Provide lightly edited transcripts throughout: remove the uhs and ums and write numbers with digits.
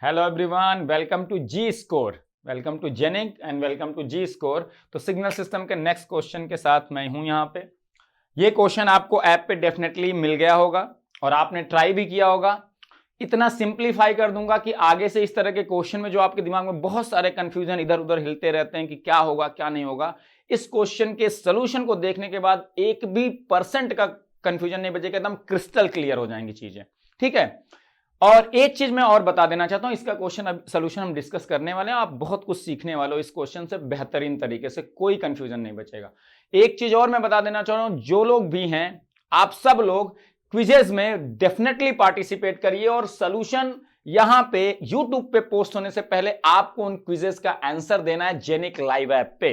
Hello everyone, welcome to G score, welcome to Genic and welcome to G score. तो signal system के next question के साथ मैं हूं यहाँ पे। ये क्वेश्चन आपको ऐप पे डेफिनेटली मिल गया होगा और आपने ट्राई भी किया होगा। इतना सिंप्लीफाई कर दूंगा कि आगे से इस तरह के क्वेश्चन में जो आपके दिमाग में बहुत सारे कंफ्यूजन इधर उधर हिलते रहते हैं कि क्या होगा क्या नहीं होगा, इस क्वेश्चन के सोल्यूशन को देखने के बाद एक भी % का कंफ्यूजन नहीं बचेगा, एकदम क्रिस्टल क्लियर हो जाएंगी चीजें। ठीक है। और एक चीज मैं और बता देना चाहता हूं, इसका क्वेश्चन सोल्यूशन हम डिस्कस करने वाले हैं। आप बहुत कुछ सीखने वाले हो इस क्वेश्चन से, बेहतरीन तरीके से, कोई कंफ्यूजन नहीं बचेगा। एक चीज और मैं बता देना चाह रहा हूं, जो लोग भी हैं आप सब लोग क्विजेज में डेफिनेटली पार्टिसिपेट करिए और सोल्यूशन यहां पे यूट्यूब पे पोस्ट होने से पहले आपको उन क्विजेज का आंसर देना है जेनिक लाइव ऐप पे,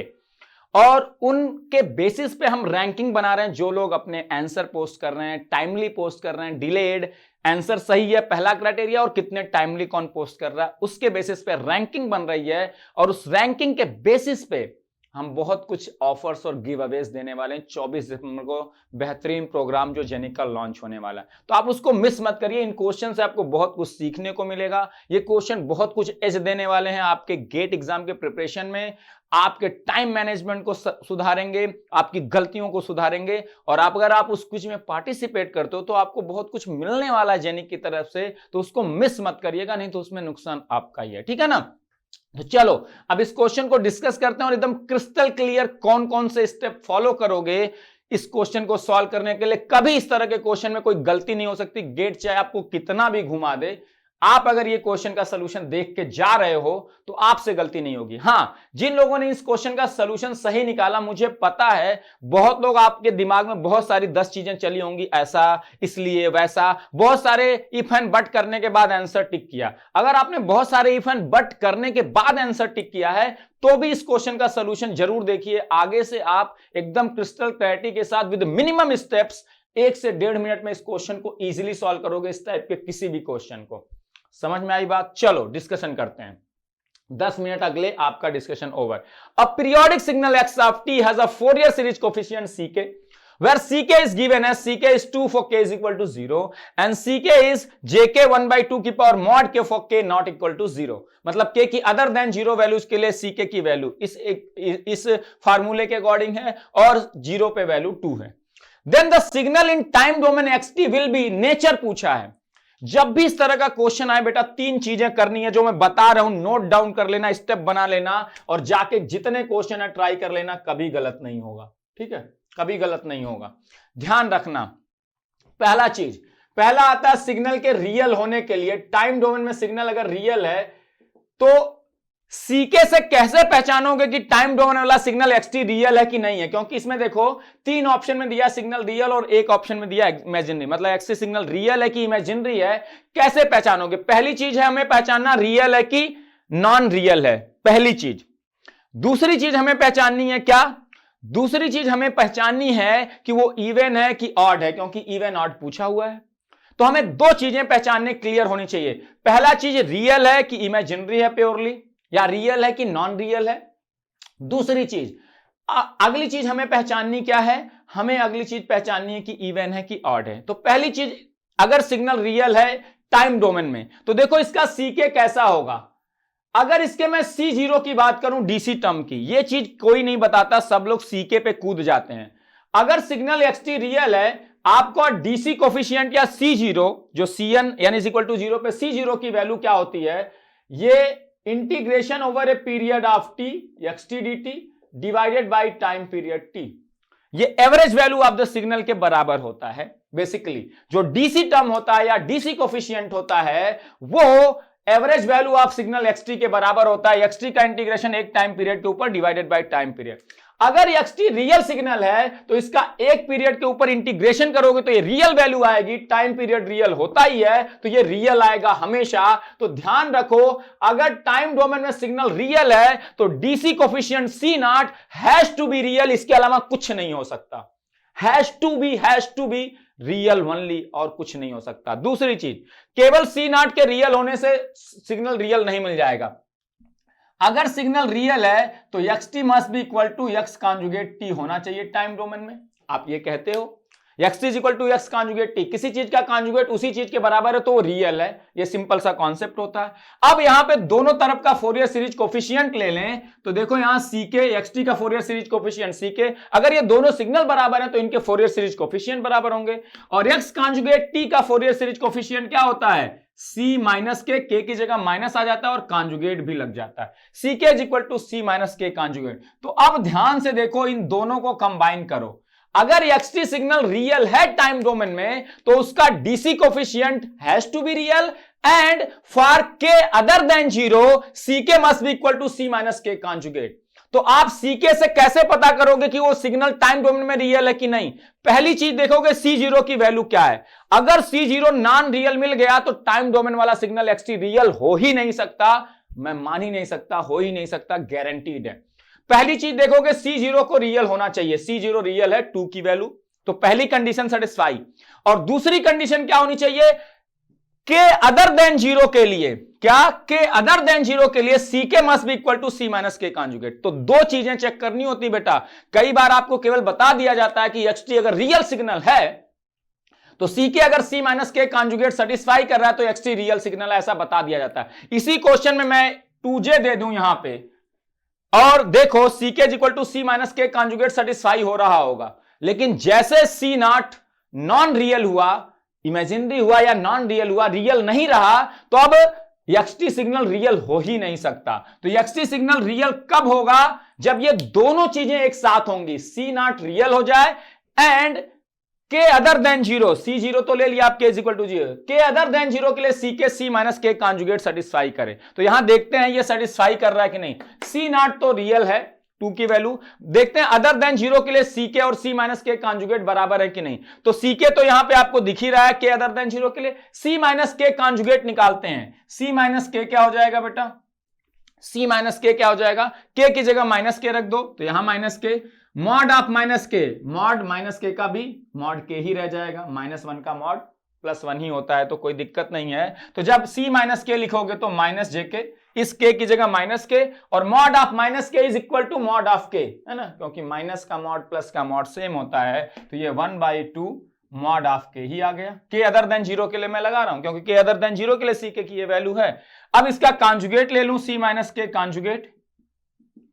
और उनके बेसिस पे हम रैंकिंग बना रहे हैं। जो लोग अपने आंसर पोस्ट कर रहे हैं, टाइमली पोस्ट कर रहे हैं, डिलेड आंसर सही है पहला क्राइटेरिया, और कितने टाइमली कौन पोस्ट कर रहा है, उसके बेसिस पे रैंकिंग बन रही है। और उस रैंकिंग के बेसिस पे हम बहुत कुछ ऑफर्स और गिव अवेज देने वाले हैं। 24 दिसंबर को बेहतरीन प्रोग्राम जो जेनिक का लॉन्च होने वाला है, तो आप उसको मिस मत करिए। इन क्वेश्चन से आपको बहुत कुछ सीखने को मिलेगा। ये क्वेश्चन बहुत कुछ एज देने वाले हैं आपके गेट एग्जाम के प्रिपरेशन में। आपके टाइम मैनेजमेंट को सुधारेंगे, आपकी गलतियों को सुधारेंगे, और अगर आप उस क्विज में पार्टिसिपेट करते हो तो आपको बहुत कुछ मिलने वाला है जेनिक की तरफ से, तो उसको मिस मत करिएगा, नहीं तो उसमें नुकसान आपका ही है। ठीक है ना। तो चलो अब इस क्वेश्चन को डिस्कस करते हैं और एकदम क्रिस्टल क्लियर कौन कौन से स्टेप फॉलो करोगे इस क्वेश्चन को सॉल्व करने के लिए। कभी इस तरह के क्वेश्चन में कोई गलती नहीं हो सकती। गेट चाहे आपको कितना भी घुमा दे, आप अगर ये क्वेश्चन का सलूशन देख के जा रहे हो तो आपसे गलती नहीं होगी। हां, जिन लोगों ने इस क्वेश्चन का सलूशन सही निकाला, मुझे पता है बहुत लोग आपके दिमाग में बहुत सारी 10 चीजें चली होंगी, ऐसा इसलिए वैसा, बहुत सारे इफ एंड बट करने के बाद आंसर टिक किया। अगर आपने बहुत सारे इफ एंड बट करने के बाद आंसर टिक किया है तो भी इस क्वेश्चन का सलूशन जरूर देखिए। आगे से आप एकदम क्रिस्टल क्लैरिटी के साथ विद मिनिमम स्टेप्स 1 से 1.5 मिनट में इस क्वेश्चन को इजीली सॉल्व करोगे, इस टाइप के किसी भी क्वेश्चन को। समझ में आई बात? चलो डिस्कशन करते हैं। 10 मिनट अगले आपका discussion over. A periodic signal x of t has a Fourier series coefficient ck where ck is given as ck is 2 for k is equal to 0 and ck is jk 1 by 2 की power mod k for k not equal to 0। मतलब k की other than 0 values के लिए ck की value इस फार्मूले के according है और 0 पे वैल्यू 2 है। Then the signal in time domain xt will be, nature पूछा है। जब भी इस तरह का क्वेश्चन आए बेटा, 3 चीजें करनी है जो मैं बता रहा हूं, नोट डाउन कर लेना, स्टेप बना लेना और जाके जितने क्वेश्चन है ट्राई कर लेना, कभी गलत नहीं होगा। ठीक है, कभी गलत नहीं होगा, ध्यान रखना। पहला आता है सिग्नल के रियल होने के लिए। टाइम डोमेन में सिग्नल अगर रियल है तो सीके से कैसे पहचानोगे कि टाइम डोमेन वाला सिग्नल एक्सटी रियल है कि नहीं है? क्योंकि इसमें देखो 3 ऑप्शन में दिया सिग्नल रियल और 1 ऑप्शन में दिया इमेजिनरी। मतलब एक्सटी सिग्नल रियल है कि इमेजिनरी है, कैसे पहचानोगे? पहली चीज है हमें पहचानना रियल है कि नॉन रियल है, पहली चीज। दूसरी चीज हमें पहचाननी है क्या? दूसरी चीज हमें पहचाननी है कि वो इवन है कि ऑड है, क्योंकि इवन ऑड पूछा हुआ है। तो हमें 2 चीजें पहचानने क्लियर होनी चाहिए। पहला चीज रियल है कि इमेजिनरी है प्योरली, या रियल है कि नॉन रियल है। दूसरी चीज, अगली चीज हमें पहचाननी क्या है? हमें अगली चीज पहचाननी है कि इवन है कि ऑड है। तो पहली चीज, अगर सिग्नल रियल है टाइम डोमेन में तो देखो इसका सीके कैसा होगा। अगर इसके मैं C0 की बात करूं, डीसी टर्म की, यह चीज कोई नहीं बताता, सब लोग सीके पे कूद जाते हैं। अगर सिग्नल एक्सटी रियल है, आपको डीसी कोफिशिएंट या C0 जो Cn यानी इक्वल टू 0 पे C0 की वैल्यू क्या होती है? ये integration over a period of T X T dt divided by time period t, ये average value of the signal के बराबर होता है। बेसिकली जो डीसी टर्म होता है या डीसी कोफिशिएंट होता है वो average value of signal X T के बराबर होता है। एक्सटी का इंटीग्रेशन एक टाइम पीरियड के ऊपर डिवाइडेड बाय टाइम पीरियड। अगर एक्सटी रियल सिग्नल है तो इसका एक पीरियड के ऊपर इंटीग्रेशन करोगे तो ये रियल वैल्यू आएगी। टाइम पीरियड रियल होता ही है तो ये रियल आएगा हमेशा। तो ध्यान रखो, अगर टाइम डोमेन में सिग्नल रियल है तो DC coefficient C0 has to be real, इसके अलावा कुछ नहीं हो सकता। Has to be real only, और कुछ नहीं हो सकता। दूसरी चीज, केवल C0 के रियल होने से सिग्नल रियल नहीं मिल जाएगा। अगर सिग्नल रियल है तो xt must be equal to x conjugate t होना चाहिए टाइम डोमेन में। आप ये कहते हो X T equal to X conjugate T, किसी चीज का कॉन्जुगेट उसी चीज के बराबर है तो वो रियल है। ये सिंपल सा कॉन्सेप्ट होता है। अब यहां पे दोनों तरफ का फोरियर सीरीज कोफिशिएंट ले लें तो देखो यहां सीके एक्स टी का फोरियर सीरीज कोफिशिएंट सीके, अगर ये दोनों सिग्नल बराबर है तो इनके फोरियर सीरीज कोफिशिएंट बराबर होंगे। और एक्स कॉन्जुगेट टी का फोरियर सीरीज कोफिशिएंट क्या होता है, सी माइनस के की जगह माइनस आ जाता है और कॉन्जुगेट भी लग जाता है, C K is equal to C minus K conjugate. तो अब ध्यान से देखो, इन दोनों को कंबाइन करो। अगर एक्सटी सिग्नल रियल है टाइम डोमेन में तो उसका DC coefficient has to be real and for K other than 0 C K must be equal to C minus K conjugate. तो आप सीके से कैसे पता करोगे कि वो सिग्नल टाइम डोमेन में रियल है कि नहीं? पहली चीज देखोगे C0 की वैल्यू क्या है। अगर C0 नॉन रियल मिल गया तो टाइम डोमेन वाला सिग्नल XT रियल हो ही नहीं सकता, मैं मान ही नहीं सकता, हो ही नहीं सकता, गारंटीड है। पहली चीज देखोगे C0 को रियल होना चाहिए, C0 रियल है 2 की वैल्यू, तो पहली कंडीशन सेटिस्फाई। और दूसरी कंडीशन क्या होनी चाहिए, के अदर देन 0 के लिए, क्या के अदर देन 0 के लिए C K must be equal to C minus K conjugate. तो दो चीजें चेक करनी होती बेटा। कई बार आपको केवल बता दिया जाता है कि एक्सटी अगर रियल सिग्नल है तो सी के अगर सी माइनस के कॉन्जुगेट सेटिस्फाई कर रहा है तो एक्सटी रियल सिग्नल है, ऐसा बता दिया जाता है। इसी क्वेश्चन में मैं 2J दे दूं यहां पे और देखो सी K equal to C minus K conjugate satisfy हो रहा होगा, लेकिन जैसे सी नॉट नॉन रियल हुआ, इमेजिनरी हुआ या नॉन रियल हुआ, रियल नहीं रहा, तो अब एक्सटी सिग्नल रियल हो ही नहीं सकता। तो एक्सटी सिग्नल रियल कब होगा, जब ये दोनों चीजें एक साथ होंगी, सी नॉट रियल हो जाए एंड के अदर देन 0, सी 0 तो ले लिया आप, के इज इक्वल टू 0, के अदर देन 0 के लिए सी के सी माइनस के कॉन्जुगेट सेटिस्फाई करे। तो यहां देखते हैं ये सेटिस्फाई कर रहा है कि नहीं। सी नॉट तो रियल है 2 की वैल्यू, देखते हैं अदर देन 0 के लिए सी के और सी माइनस के कॉन्जुगेट बराबर है कि नहीं। तो सी के तो यहां पे आपको दिख ही रहा है, के अदर देन 0 के लिए सी माइनस के कॉन्जुगेट निकालते हैं। सी माइनस के क्या हो जाएगा बेटा, सी माइनस के क्या हो जाएगा, के की जगह माइनस के रख दो, तो यहां माइनस के, मॉड ऑफ माइनस के, मॉड माइनस के का भी मॉड के ही रह जाएगा, -1 का मॉड +1 ही होता है तो कोई दिक्कत नहीं है। तो जब सी माइनस के लिखोगे तो माइनस जे के, इस के की जगह माइनस के, और mod of minus K is equal to mod of K, है ना, क्योंकि माइनस का मॉड प्लस का मॉड सेम होता है, तो ये 1/2 मॉड ऑफ के ही आ गया। के अदर देन 0 के लिए मैं लगा रहा हूं क्योंकि के अदर देन 0 के लिए सी के की ये वैल्यू है। अब इसका कॉन्जुगेट ले लूं, सी माइनस के कॉन्जुगेट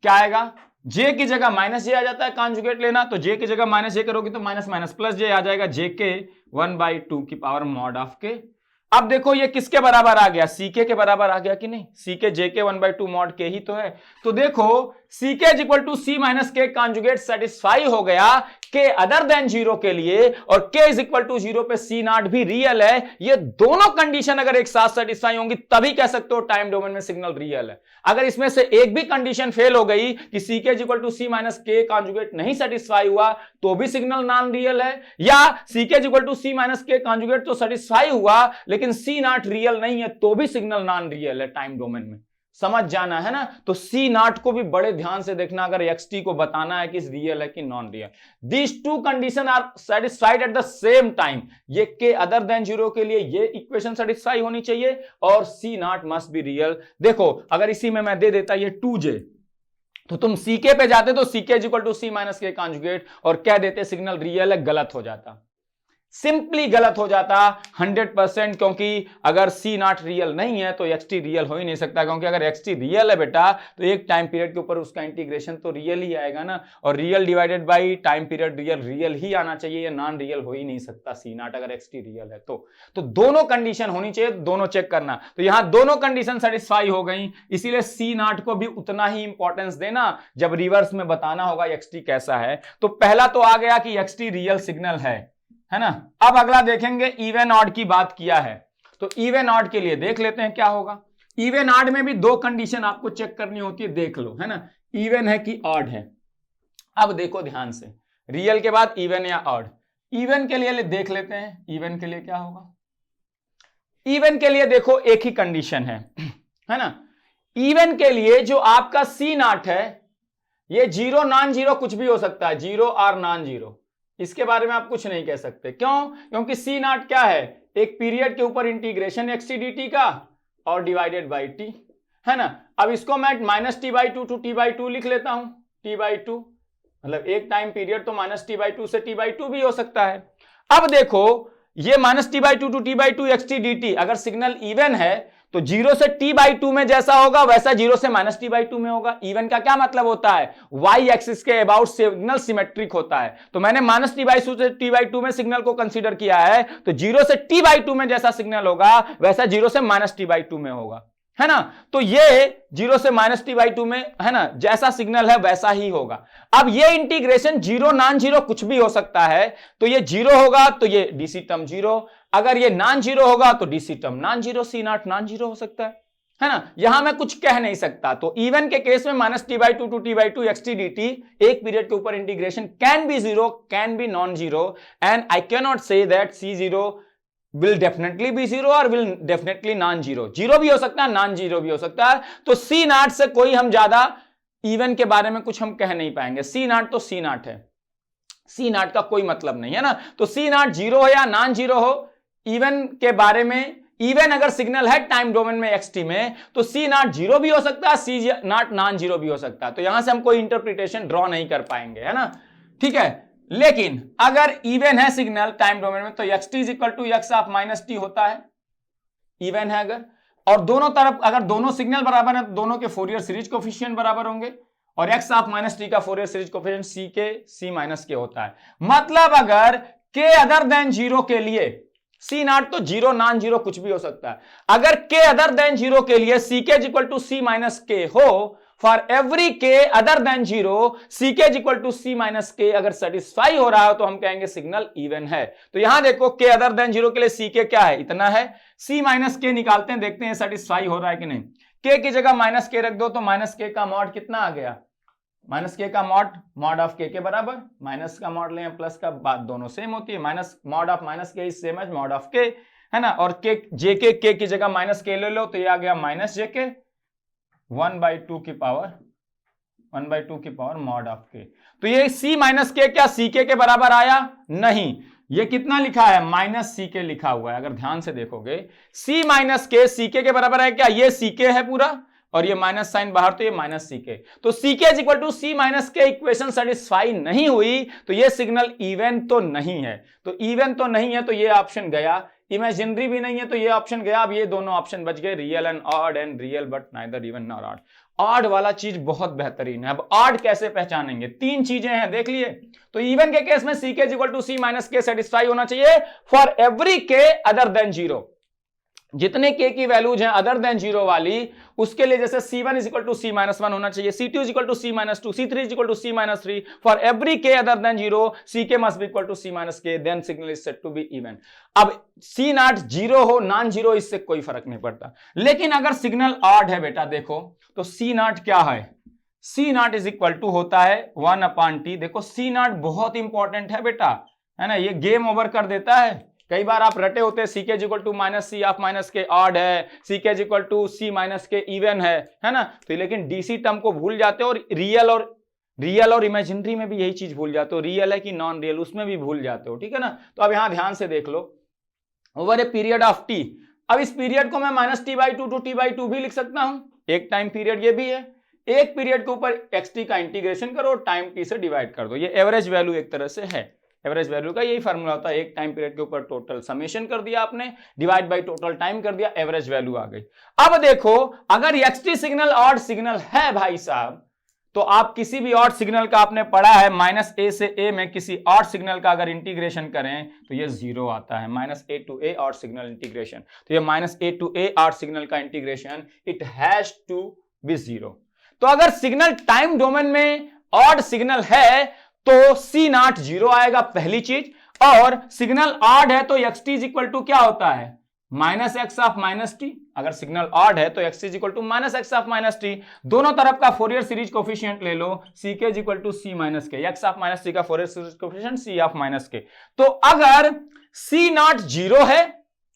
क्या आएगा, जे की जगह माइनस जे आ जाता है, कॉन्जुगेट लेना तो जे की जगह माइनस जे करोगे तो माइनस माइनस प्लस जे आ जाएगा, जे के 1/2 की पावर मॉड ऑफ के। अब देखो ये किसके बराबर आ गया, सीके के बराबर आ गया कि नहीं, सीके जे के 1/2 मॉड के ही तो है। तो देखो C K is equal to C minus K conjugate satisfy हो गया के अदर देन 0 के लिए, और के इज इक्वल टू 0 पे सी नॉट भी रियल है। ये दोनों कंडीशन अगर एक साथ सेटिस्फाई होंगी तभी कह सकते हो टाइम डोमेन में सिग्नल रियल है। अगर इसमें से एक भी कंडीशन फेल हो गई कि C K is equal to C minus K conjugate नहीं सेटिस्फाई हुआ तो भी सिग्नल नॉन रियल है, या C K is equal to C minus K conjugate तो सेटिस्फाई हुआ लेकिन सी नॉट रियल नहीं है तो भी सिग्नल नॉन रियल है टाइम डोमेन में। समझ जाना है ना। तो सी नॉट को भी बड़े ध्यान से देखना अगर एक्सटी को बताना है कि रियल है कि non real. These two condition are satisfied at the same time. ये के अदर देन 0 के लिए ये इक्वेशन सेटिस्फाई होनी चाहिए और सी नॉट मस्ट बी रियल। देखो अगर इसी में मैं दे देता ये 2J तो तुम सीके पे जाते तो C K is equal to C minus K conjugate और कह देते सिग्नल रियल है, गलत हो जाता, सिंपली गलत हो जाता 100%, क्योंकि अगर सी नॉट रियल नहीं है तो एक्सटी रियल हो ही नहीं सकता, क्योंकि अगर एक्सटी रियल है बेटा तो एक टाइम पीरियड के ऊपर उसका इंटीग्रेशन तो रियल ही आएगा ना, और real divided by time period real ही आना चाहिए, ये नॉन रियल हो ही नहीं सकता सी नॉट अगर एक्सटी रियल है तो दोनों कंडीशन होनी चाहिए, दोनों चेक करना। तो यहां दोनों कंडीशन सेटिस्फाई हो गई, इसीलिए सी नॉट को भी उतना ही इंपॉर्टेंस देना जब रिवर्स में बताना होगा एक्सटी कैसा है। तो पहला तो आ गया कि एक्सटी रियल सिग्नल है ना। अब अगला देखेंगे इवन ऑड की बात किया है तो इवन ऑड के लिए देख लेते हैं क्या होगा। इवन ऑड में भी दो कंडीशन आपको चेक करनी होती है, देख लो, है ना, इवन है कि ऑड है। अब देखो ध्यान से, रियल के बाद इवन या ऑड। इवन के लिए देख लेते हैं, इवन के लिए क्या होगा। इवन के लिए देखो एक ही कंडीशन है ना। इवन के लिए जो आपका सी नॉट है ये 0 नॉन 0 कुछ भी हो सकता है, 0 और नॉन 0, इसके बारे में आप कुछ नहीं कह सकते। क्यों? क्योंकि सी नॉट क्या है, एक पीरियड के ऊपर इंटीग्रेशन एक्सटी dt का और डिवाइडेड बाई टी, है ना। अब इसको मैं -t/2 टू t/2 लिख लेता हूं, t/2 मतलब एक टाइम पीरियड तो -t/2 से t/2 भी हो सकता है। अब देखो ये minus T by two to T by two X T D T, अगर सिग्नल इवन है तो 0 से t बाई टू में जैसा होगा वैसा 0 से माइनस टी बाई टू में होगा। इवन का क्या मतलब होता है, y एक्सिस के अबाउट सिग्नल सिमेट्रिक होता है। तो मैंने माइनस टी बाई टू से टी बाई टू में सिग्नल को कंसीडर किया है, तो 0 से t बाई टू में जैसा सिग्नल होगा वैसा 0 से माइनस टी बाई टू में होगा, है ना। तो ये 0 से माइनस टी बाई टू में, है ना, जैसा सिग्नल है वैसा ही होगा। अब ये इंटीग्रेशन जीरो नॉन जीरो कुछ भी हो सकता है, तो ये जीरो होगा तो ये डीसी टर्म जीरो, अगर ये नॉन जीरो होगा तो DC term non zero, C naught non zero हो सकता है ना। यहां मैं कुछ कह नहीं सकता। तो इवन के केस में minus T by two to T by two X T D T, एक पीरियड के ऊपर integration can be zero, can be non zero, and I can not say that C zero will definitely be zero और will definitely non zero, zero भी हो सकता है non zero भी हो सकता है। तो सी नॉट से कोई हम ज्यादा इवन के बारे में कुछ हम कह नहीं पाएंगे। सी नॉट तो सी नॉट है, सी नॉट का कोई मतलब नहीं है ना। तो सी नॉट जीरो हो या नॉन जीरो हो, इवन के बारे में, इवन अगर सिग्नल है टाइम डोमेन में एक्सटी में तो सी नॉट जीरो भी हो सकता है, सी नॉट नॉन जीरो भी हो सकता है। तो यहां से हम कोई इंटरप्रिटेशन ड्रॉ नहीं कर पाएंगे, है ना, ठीक है। लेकिन अगर इवन है सिग्नल टाइम डोमेन में तो X T is equal to X of minus T होता है, इवन है अगर, और दोनों तरफ अगर दोनों सिग्नल बराबर है तो दोनों के फोरियर सीरीज कोफिशिएंट बराबर होंगे, और एक्स ऑफ माइनस टी का फोरियर सीरीज कोफिशिएंट सी के सी माइनस के होता है। मतलब अगर के अदर देन जीरो के लिए, सी नॉट तो जीरो नॉन जीरो कुछ भी हो सकता है, अगर के अदर देन जीरो के लिए C K is equal to C minus K हो, for every K other than zero C K is equal to C minus K अगर सेटिस्फाई हो रहा हो तो हम कहेंगे सिग्नल इवन है। तो यहां देखो के अदर देन जीरो के लिए सी के क्या है, इतना है, सी माइनस के निकालते हैं, देखते हैं सेटिस्फाई हो रहा है कि नहीं। के की जगह माइनस के रख दो तो माइनस के का मॉड कितना आ गया, माइनस के का मॉड ऑफ के बराबर, माइनस का मॉड लें प्लस का, बात दोनों सेम होती है, minus mod of minus K is same as mod of K, है ना। और के जे के की जगह माइनस के ले लो तो ये आ गया माइनस जे के 1/2 की पावर मॉड ऑफ के। तो ये सी माइनस के क्या सी के बराबर आया, नहीं, ये कितना लिखा है, माइनस सी के लिखा हुआ है। अगर ध्यान से देखोगे सी माइनस के सी के बराबर है क्या, ये सी के है पूरा और ये माइनस साइन बाहर तो ये माइनस सी के, तो C K is equal to C minus K equation satisfy नहीं हुई तो ये सिग्नल इवन तो नहीं है। तो इवन तो नहीं है तो ये ऑप्शन गया, इमेजिनरी भी नहीं है तो ये ऑप्शन गया। अब ये दोनों ऑप्शन बच गए, real and odd and real but neither even nor odd. Odd वाला चीज बहुत बेहतरीन है। अब ऑड कैसे पहचानेंगे, तीन चीजें हैं देख लिए। तो इवन के केस में C K is equal to C minus K satisfy होना चाहिए for every K other than zero, जितने के की वैल्यूज हैं अदर देन जीरो वाली उसके लिए, जैसे C1 is equal to C minus one होना चाहिए, C2 is equal to C minus two, C3 is equal to C minus three, for every K other than zero C K must be equal to C minus K, then signal is set to be even. अब C not zero हो non zero इससे कोई फर्क नहीं पड़ता, लेकिन अगर signal odd है बेटा देखो तो C नॉट क्या है, C naught is equal to होता है 1/t। देखो C नॉट बहुत इंपॉर्टेंट है बेटा, है ना, ये गेम ओवर कर देता है। कई बार आप रटे होते हैं C K equal to minus C of minus K odd है, C K equal to C minus K even है ना। तो लेकिन डीसी टर्म को भूल जाते हो और रियल और इमेजिनरी में भी यही चीज भूल जाते हो, रियल है कि नॉन रियल उसमें भी भूल जाते हो, ठीक है ना। तो अब यहां ध्यान से देख लो, over a period of T, अब इस पीरियड को मैं minus T by two to T by two भी लिख सकता हूं, एक टाइम पीरियड ये भी है। एक पीरियड के ऊपर एक्स टी का इंटीग्रेशन करो, टाइम टी से डिवाइड कर दो, ये एवरेज वैल्यू एक तरह से है। एवरेज वैल्यू का यही फार्मूला होता है, एक टाइम पीरियड के ऊपर टोटल समेशन कर दिया आपने, डिवाइड बाय टोटल टाइम कर दिया, एवरेज वैल्यू आ गई। अब देखो अगर एक्सटी सिग्नल ऑड सिग्नल है भाई साहब, तो आप किसी भी ऑड सिग्नल का आपने पढ़ा है माइनस ए से ए में किसी ऑड सिग्नल का अगर इंटीग्रेशन करें तो ये जीरो आता है, minus A to A odd signal integration. तो ये minus A to A odd signal का integration it has to be zero. तो अगर सिग्नल टाइम डोमेन में ऑड सिग्नल है तो सी नॉट जीरो आएगा पहली चीज, और सिग्नल ऑड है तो X T is equal to क्या होता है, minus X of minus T. अगर सिग्नल ऑड है तो X is equal to minus X of minus T, दोनों तरफ का फोरियर सीरीज कोफिशिएंट ले लो, C K is equal to C minus K, X of minus T का Fourier series coefficient C of minus K. तो अगर सी naught zero है,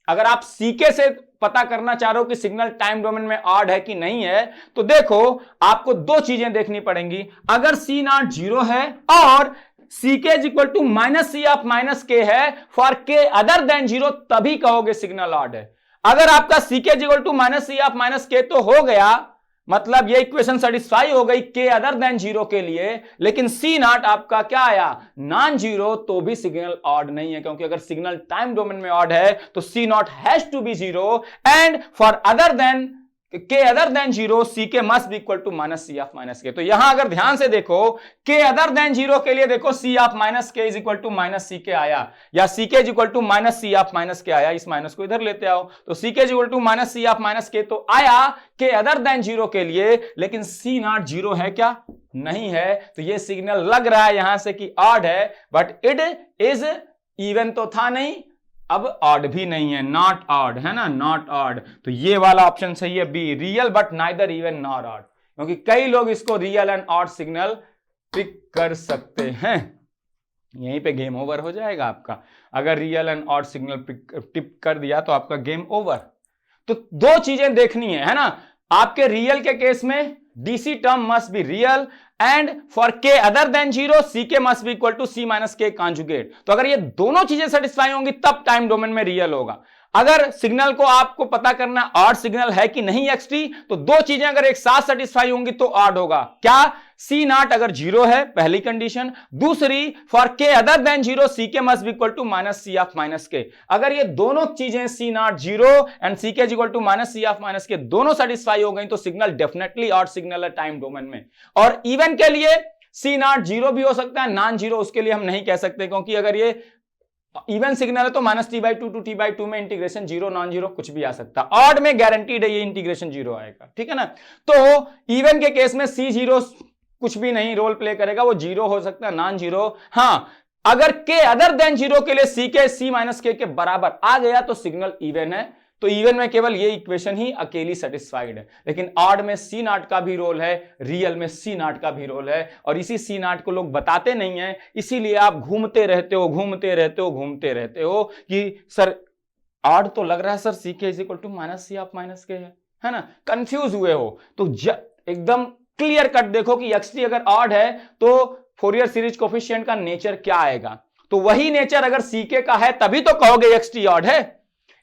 अगर आप सी के से पता करना चाह रहे हो कि सिग्नल टाइम डोमेन में ऑड है कि नहीं है, तो देखो आपको दो चीजें देखनी पड़ेंगी। अगर सी नॉट जीरो है और C K is equal to minus C of minus K है for K other than zero, तभी कहोगे सिग्नल ऑड है। अगर आपका C K is equal to minus C of minus K तो हो गया, मतलब ये इक्वेशन सेटिस्फाई हो गई के अदर देन जीरो के लिए, लेकिन सी नॉट आपका क्या आया, नॉन जीरो, तो भी सिग्नल ऑड नहीं है, क्योंकि अगर सिग्नल टाइम डोमेन में ऑड है तो C not has to be zero, and for other than K other than zero C K must be equal to minus C of minus K. तो यहां अगर ध्यान से देखो के अदर देन जीरो के लिए देखो C of minus K is equal to minus C K आया, या C K is equal to minus C of minus K आया, इस माइनस को इधर लेते आओ, तो C K is equal to minus C of minus K तो आया के अदर देन जीरो के लिए, लेकिन सी नॉट जीरो है क्या, नहीं है, तो ये सिग्नल लग रहा है यहां से कि ऑड है, बट इट इज इवन तो था नहीं, अब ऑड भी नहीं है, नॉट ऑड है ना, नॉट ऑड, तो ये वाला ऑप्शन सही है B, real but neither even nor odd, क्योंकि कई लोग इसको real and odd signal pick कर सकते हैं। यहीं पे गेम ओवर हो जाएगा आपका, अगर real and odd signal tip कर दिया तो आपका गेम ओवर। तो दो चीजें देखनी है ना, आपके रियल के केस में DC term must be real, and for K other than zero C K must be equal to C minus K conjugate. तो अगर ये दोनों चीजें सेटिस्फाई होंगी तब टाइम डोमेन में रियल होगा। अगर सिग्नल को आपको पता करना ऑड सिग्नल है कि नहीं एक्सटी, तो दो चीजें अगर एक साथ सेटिस्फाई होंगी तो ऑड होगा, क्या, सी नॉट अगर जीरो है पहली कंडीशन, दूसरी for K other than zero C K must be equal to minus C of minus K. अगर ये दोनों चीजें C naught zero and C K equal to minus C of minus K दोनों satisfy हो गई तो signal definitely odd signal है time domain में। और इवन के लिए सी नॉट जीरो भी हो सकता है, नॉन जीरो उसके लिए हम नहीं कह सकते, क्योंकि अगर ये इवन सिग्नल है तो minus T by two to T by two में इंटीग्रेशन जीरो नॉन जीरो कुछ भी आ सकता है, ऑड में गारंटीड है ये इंटीग्रेशन जीरो आएगा, ठीक है ना। तो इवन के केस में सी जीरो कुछ भी नहीं रोल प्ले करेगा, वो जीरो हो सकता है, नॉन जीरो। हाँ, अगर के अदर देन जीरो के लिए सी के सी माइनस के बराबर आ गया तो सिग्नल इवन है, तो इवन में केवल ये इक्वेशन ही अकेली सेटिस्फाइड है, लेकिन ऑड में सी नॉट का भी रोल है, रियल में सी नॉट का भी रोल है, और इसी सी नॉट को लोग बताते नहीं है, इसीलिए आप घूमते रहते हो कि सर ऑड तो लग रहा है sir C K is equal to minus C of minus K है ना, कंफ्यूज हुए हो। तो एकदम क्लियर कट देखो कि एक्सटी अगर ऑड है तो फोरियर सीरीज कोफिशिएंट का नेचर क्या आएगा, तो वही नेचर अगर सीके का है तभी तो कहोगे एक्सटी ऑड है।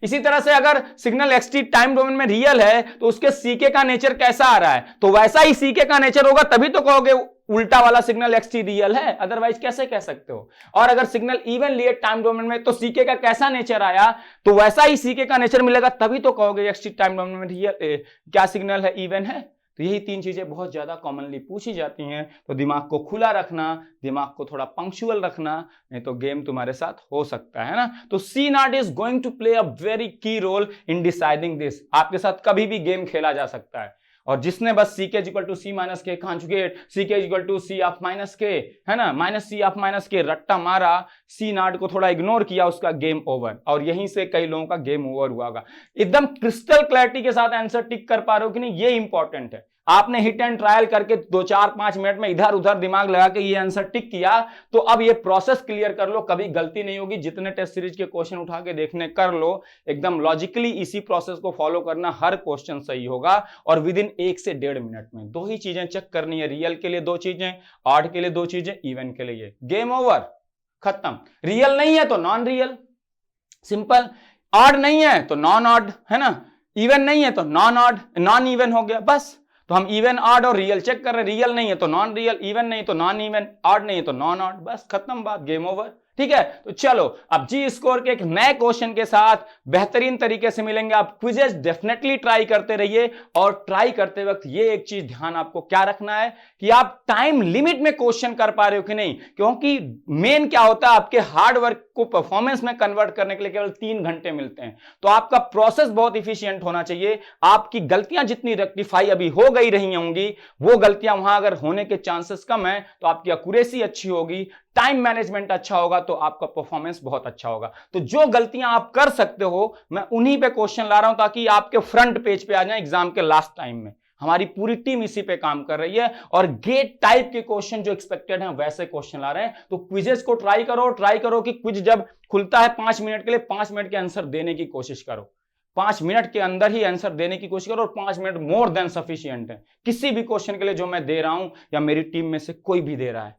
इसी तरह से अगर सिग्नल एक्सटी टाइम डोमेन में रियल है तो उसके सीके का नेचर कैसा आ रहा है, तो वैसा ही सीके का नेचर होगा तभी तो कहोगे उल्टा वाला सिग्नल एक्सटी रियल है, अदरवाइज कैसे कह सकते हो। और अगर सिग्नल इवन लिए टाइम डोमेन में तो सीके का कैसा नेचर आया, तो वैसा ही सीके का नेचर मिलेगा तभी तो कहोगे एक्सटी टाइम डोमेन में रियल क्या सिग्नल है, इवन है। तो यही तीन चीजें बहुत ज्यादा कॉमनली पूछी जाती हैं, तो दिमाग को खुला रखना, दिमाग को थोड़ा पंक्चुअल रखना, नहीं तो गेम तुम्हारे साथ हो सकता है ना। तो C not is going to play a very key role in deciding this, आपके साथ कभी भी गेम खेला जा सकता है, और जिसने बस C K equal to C minus K conjugate C K equal to C of minus K है ना माइनस सी ऑफ माइनस के रट्टा मारा, सी नॉट को थोड़ा इग्नोर किया, उसका गेम ओवर, और यहीं से कई लोगों का गेम ओवर हुआ होगा। एकदम क्रिस्टल क्लैरिटी के साथ आंसर टिक कर पा रहे हो कि नहीं, ये इंपॉर्टेंट है। आपने हिट एंड ट्रायल करके 2-4-5 मिनट में इधर उधर दिमाग लगा के ये आंसर टिक किया, तो अब ये प्रोसेस क्लियर कर लो, कभी गलती नहीं होगी। जितने टेस्ट सीरीज के क्वेश्चन उठा के देखने कर लो, एकदम लॉजिकली इसी प्रोसेस को फॉलो करना, हर क्वेश्चन सही होगा, और विद इन 1 से 1.5 मिनट में दो ही चीजें चेक करनी है, रियल के लिए 2 चीजें, ऑड के लिए 2 चीजें, इवन के लिए, गेम ओवर, खत्म। रियल नहीं है तो नॉन रियल, सिंपल, ऑड नहीं है तो नॉन ऑड है ना, इवन नहीं है तो नॉन ऑड, नॉन इवन हो गया बस। तो हम इवन ऑड और रियल चेक कर रहे हैं, रियल नहीं है तो नॉन रियल, इवन नहीं तो नॉन इवन, ऑड नहीं है तो नॉन ऑड, बस खत्म बात, गेम ओवर, ठीक है। तो चलो अब जी स्कोर के एक नए क्वेश्चन के साथ बेहतरीन तरीके से मिलेंगे। आप क्विजेस डेफिनेटली ट्राई करते रहिए, और ट्राई करते वक्त ये एक चीज ध्यान आपको क्या रखना है कि आप टाइम लिमिट में क्वेश्चन कर पा रहे हो कि नहीं, क्योंकि मेन क्या होता है, आपके हार्ड वर्क को परफॉर्मेंस में कन्वर्ट करने के लिए केवल 3 घंटे मिलते हैं, तो आपका प्रोसेस बहुत इफिशियंट होना चाहिए। आपकी गलतियां जितनी रेक्टिफाई अभी हो गई रही होंगी, वो गलतियां वहां अगर होने के चांसेस कम है तो आपकी एक्यूरेसी अच्छी होगी, टाइम मैनेजमेंट अच्छा होगा, तो आपका परफॉर्मेंस बहुत अच्छा होगा। तो जो गलतियां आप कर सकते हो, मैं उन्हीं पे क्वेश्चन ला रहा हूं ताकि आपके फ्रंट पेज पे आ जाए एग्जाम के लास्ट टाइम में। हमारी पूरी टीम इसी पे काम कर रही है, और गेट टाइप के क्वेश्चन जो एक्सपेक्टेड हैं वैसे क्वेश्चन ला रहे हैं। तो क्विजेस को ट्राई करो कि क्विज जब खुलता है 5 मिनट के लिए, 5 मिनट के आंसर देने की कोशिश करो, 5 मिनट के अंदर ही आंसर देने की कोशिश करो, और 5 मिनट मोर देन सफिशिएंट है किसी भी क्वेश्चन के लिए जो मैं दे रहा हूं या मेरी टीम में से कोई भी दे रहा है।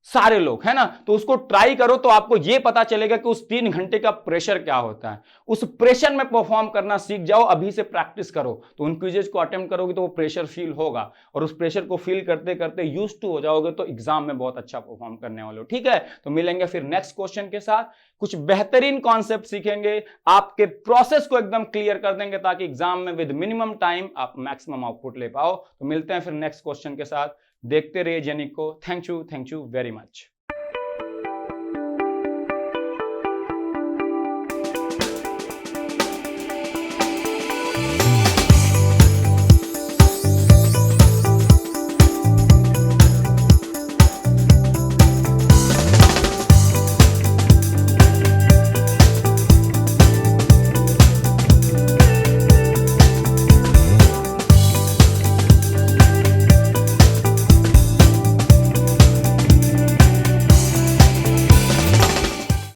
सारे लोग, है ना। तो उसको ट्राई करो तो आपको यह पता चलेगा कि उस 3 घंटे का प्रेशर क्या होता है। उस प्रेशर में परफॉर्म करना सीख जाओ, अभी से प्रैक्टिस करो, तो उन क्विजेज को अटेम्प्ट करोगे तो वो प्रेशर फील होगा, और उस प्रेशर को फील करते करते यूज्ड टू हो जाओगे, तो एग्जाम में बहुत अच्छा परफॉर्म करने वाले हो। ठीक है, तो मिलेंगे फिर नेक्स्ट क्वेश्चन के साथ, कुछ बेहतरीन कॉन्सेप्ट सीखेंगे, आपके प्रोसेस को एकदम क्लियर कर देंगे, ताकि एग्जाम में विद मिनिमम टाइम आप मैक्सिमम आउटपुट ले पाओ। तो मिलते हैं फिर नेक्स्ट क्वेश्चन के साथ, देखते रहिए जेनिक को। Thank you very much.